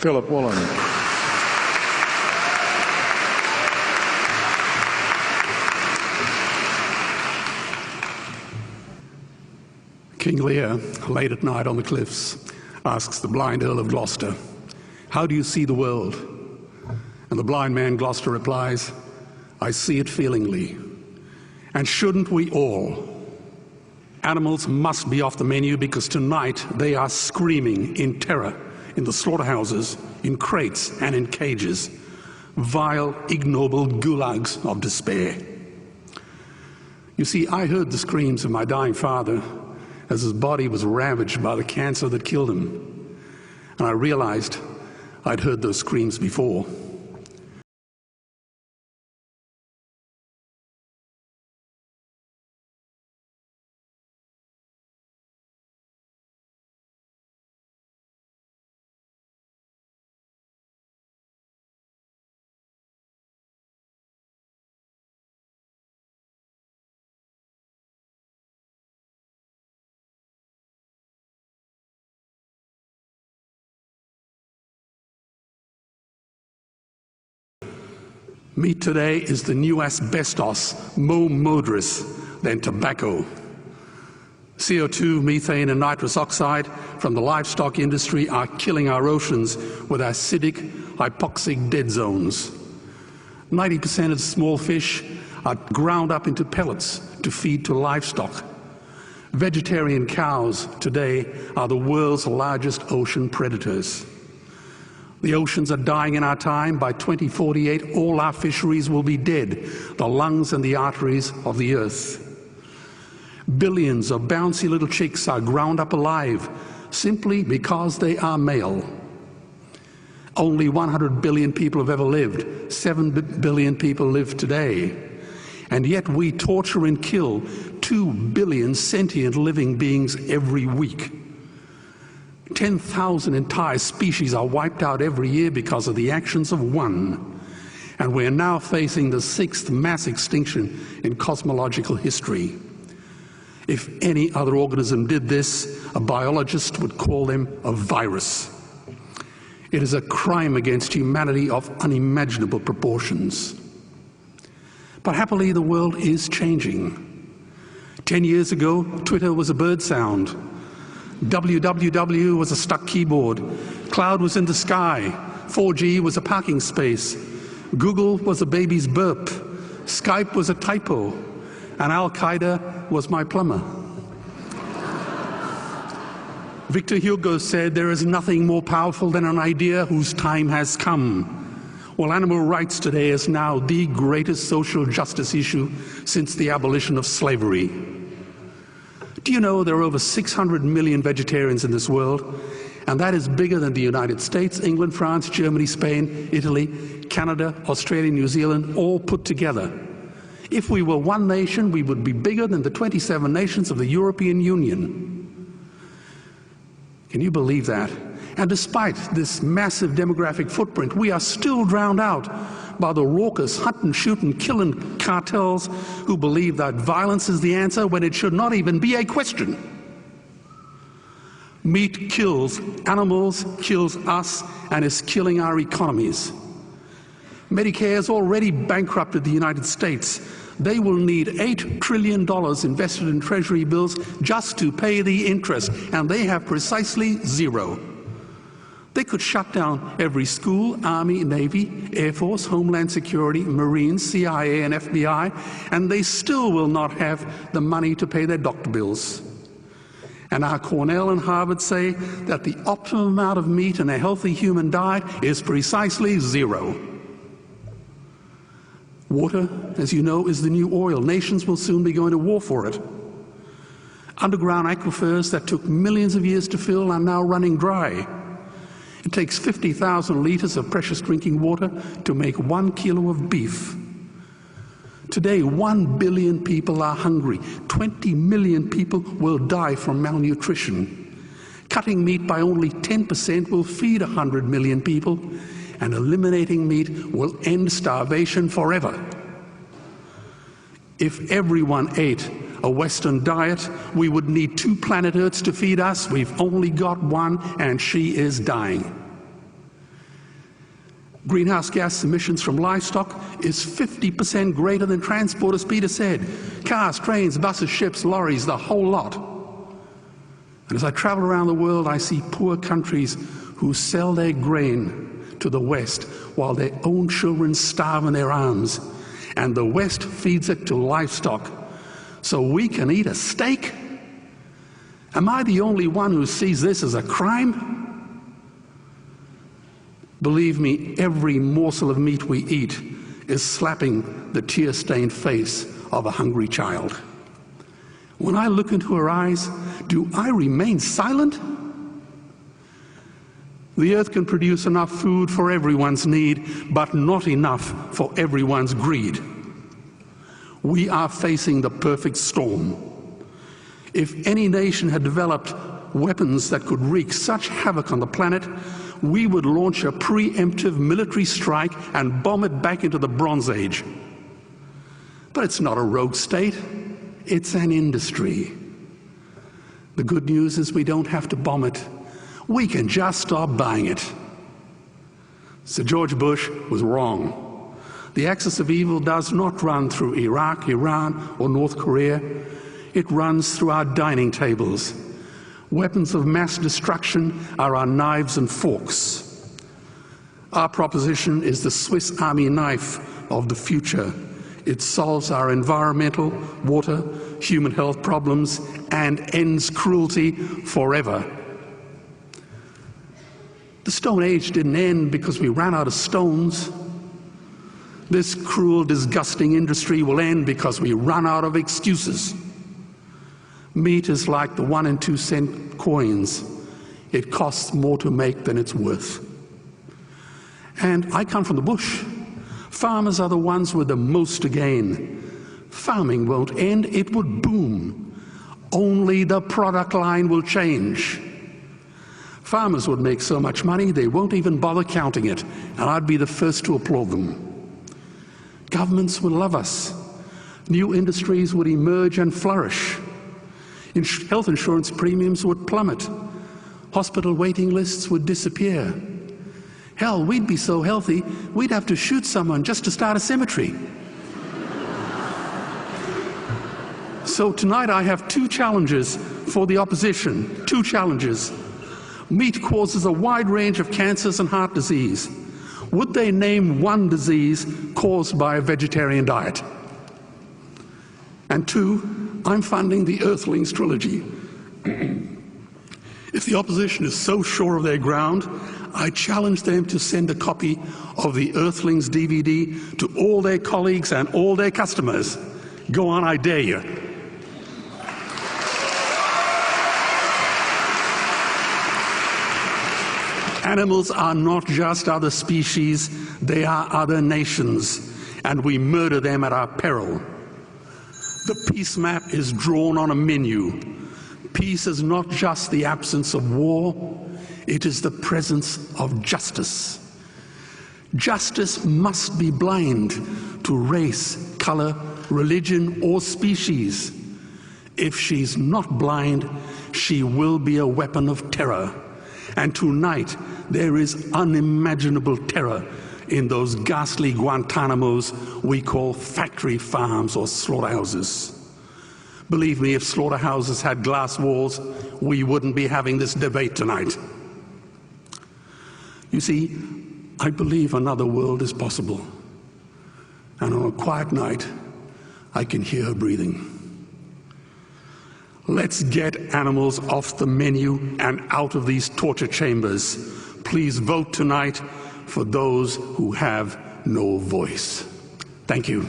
Philip Woolen. King Lear, late at night on the cliffs, asks the blind Earl of Gloucester, "How do you see the world?" And the blind man Gloucester replies, "I see it feelingly. And shouldn't we all? Animals must be off the menu because tonight they are screaming in terror in the slaughterhouses, in crates and in cages, vile, ignoble gulags of despair." You see, I heard the screams of my dying father as his body was ravaged by the cancer that killed him, and I realized I'd heard those screams before. Meat today is the new asbestos, more murderous than tobacco. CO2, methane and nitrous oxide from the livestock industry are killing our oceans with acidic, hypoxic dead zones. 90% of small fish are ground up into pellets to feed to livestock. Vegetarian cows today are the world's largest ocean predators. The oceans are dying in our time. By 2048, all our fisheries will be dead, the lungs and the arteries of the earth. Billions of bouncy little chicks are ground up alive simply because they are male. Only 100 billion people have ever lived. 7 billion people live today. And yet we torture and kill 2 billion sentient living beings every week. 10,000 entire species are wiped out every year because of the actions of one. And we're now facing the 6th mass extinction in cosmological history. If any other organism did this, a biologist would call them a virus. It is a crime against humanity of unimaginable proportions. But happily, the world is changing. 10 years ago, Twitter was a bird sound. www was a stuck keyboard. Cloud was in the sky. 4G was a parking space. Google was a baby's burp. Skype was a typo. And Al-Qaeda was my plumber. Victor Hugo said, "There is nothing more powerful than an idea whose time has come." Well, animal rights today is now the greatest social justice issue since the abolition of slavery. Do you know there are over 600 million vegetarians in this world? And that is bigger than the United States, England, France, Germany, Spain, Italy, Canada, Australia, New Zealand, all put together. If we were one nation, we would be bigger than the 27 nations of the European Union. Can you believe that? And despite this massive demographic footprint, we are still drowned out by the raucous hunt and shoot and killing cartels who believe that violence is the answer when it should not even be a question. Meat kills animals, kills us, and is killing our economies. Medicare has already bankrupted the United States. They will need $8 trillion invested in Treasury bills just to pay the interest, and they have precisely zero. They could shut down every school, Army, Navy, Air Force, Homeland Security, Marines, CIA, and FBI, and they still will not have the money to pay their doctor bills. And our Cornell and Harvard say that the optimum amount of meat in a healthy human diet is precisely zero. Water, as you know, is the new oil. Nations will soon be going to war for it. Underground aquifers that took millions of years to fill are now running dry. It takes 50,000 liters of precious drinking water to make 1 kilo of beef. Today, 1 billion people are hungry. 20 million people will die from malnutrition. Cutting meat by only 10% will feed 100 million people, and eliminating meat will end starvation forever. If everyone ate a Western diet, we would need 2 planet Earths to feed us. We've only got one, and she is dying. Greenhouse gas emissions from livestock is 50% greater than transport, as Peter said. Cars, trains, buses, ships, lorries, the whole lot. And as I travel around the world, I see poor countries who sell their grain to the West while their own children starve in their arms. And the West feeds it to livestock so we can eat a steak? Am I the only one who sees this as a crime? Believe me, every morsel of meat we eat is slapping the tear-stained face of a hungry child. When I look into her eyes, do I remain silent? The earth can produce enough food for everyone's need, but not enough for everyone's greed. We are facing the perfect storm. If any nation had developed weapons that could wreak such havoc on the planet, we would launch a preemptive military strike and bomb it back into the Bronze Age. But it's not a rogue state, it's an industry. The good news is we don't have to bomb it. We can just stop buying it. Sir George Bush was wrong. The axis of evil does not run through Iraq, Iran, or North Korea. It runs through our dining tables. Weapons of mass destruction are our knives and forks. Our proposition is the Swiss Army knife of the future. It solves our environmental, water, human health problems and ends cruelty forever. The Stone Age didn't end because we ran out of stones. This cruel, disgusting industry will end because we run out of excuses. Meat is like the 1 and 2 cent coins. It costs more to make than it's worth. And I come from the bush. Farmers are the ones with the most to gain. Farming won't end, it would boom. Only the product line will change. Farmers would make so much money they won't even bother counting it, and I'd be the first to applaud them. Governments would love us. New industries would emerge and flourish. Health insurance premiums would plummet. Hospital waiting lists would disappear. Hell, we'd be so healthy, we'd have to shoot someone just to start a cemetery. So tonight I have 2 challenges for the opposition. 2 challenges. Meat causes a wide range of cancers and heart disease. Would they name one disease caused by a vegetarian diet? And 2, I'm funding the Earthlings trilogy. If the opposition is so sure of their ground, I challenge them to send a copy of the Earthlings DVD to all their colleagues and all their customers. Go on, I dare you. Animals are not just other species, they are other nations, and we murder them at our peril. The peace map is drawn on a menu. Peace is not just the absence of war, it is the presence of justice. Justice must be blind to race, color, religion, or species. If she's not blind, she will be a weapon of terror. And tonight, there is unimaginable terror in those ghastly Guantanamos we call factory farms or slaughterhouses. Believe me, if slaughterhouses had glass walls, we wouldn't be having this debate tonight. You see, I believe another world is possible. And on a quiet night, I can hear her breathing. Let's get animals off the menu and out of these torture chambers. Please vote tonight for those who have no voice. Thank you.